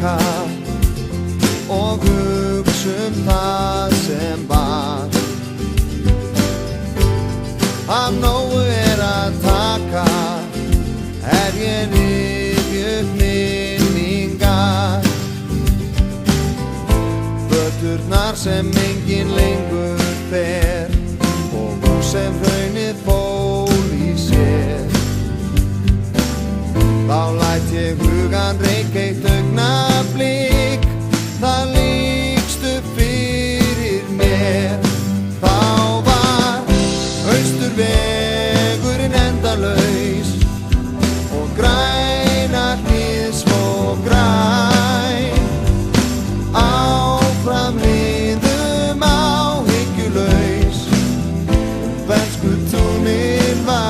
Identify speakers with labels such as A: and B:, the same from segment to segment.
A: tilbaka og hugsum það sem var. Af nógu að taka, ég rifja upp minningar. Göturnar sem enginn lengur fer og hús sem hraunið fól í sér. Þá læt ég hugan reika eitt augnablik, það lýkst upp fyrir mér. Þá var Austurvegurinn endalaus og græna hlíð svo græn. Áfram liðum áhyggjulaus, bernsku-túnin væn.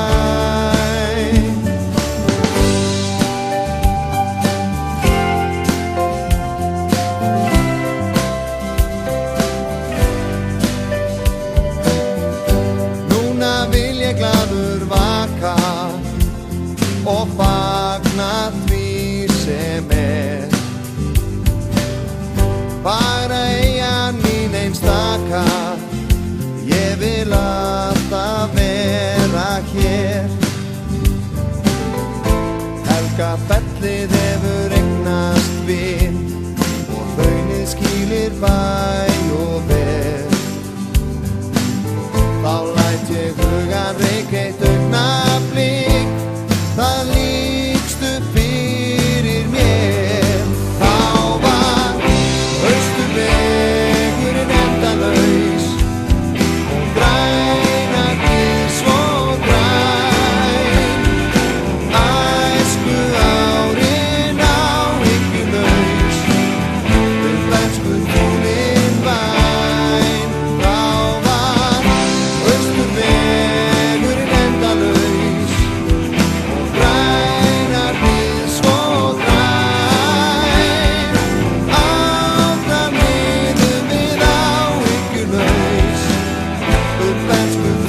A: Núna vil ég glaður vaka og fagna því sem Fagra eyjan mín einstaka, ég vil alltaf vera hér. Helgafellið hefur eignast vin og hraunið skýlir bæ og ver. Þá læt ég hugan reika eitt augnablik, það lýkst upp fyrir mér. Þá var Austurvegurinn endalaus og græna hlíð svo græn. Æskuárin áhyggjulaus, bernsku-túnin væn. Þá var Austurvegurinn endalaus og græna hlíð svo græn. Áfram liðum við áhyggjulaus, bernsku-túnin væn.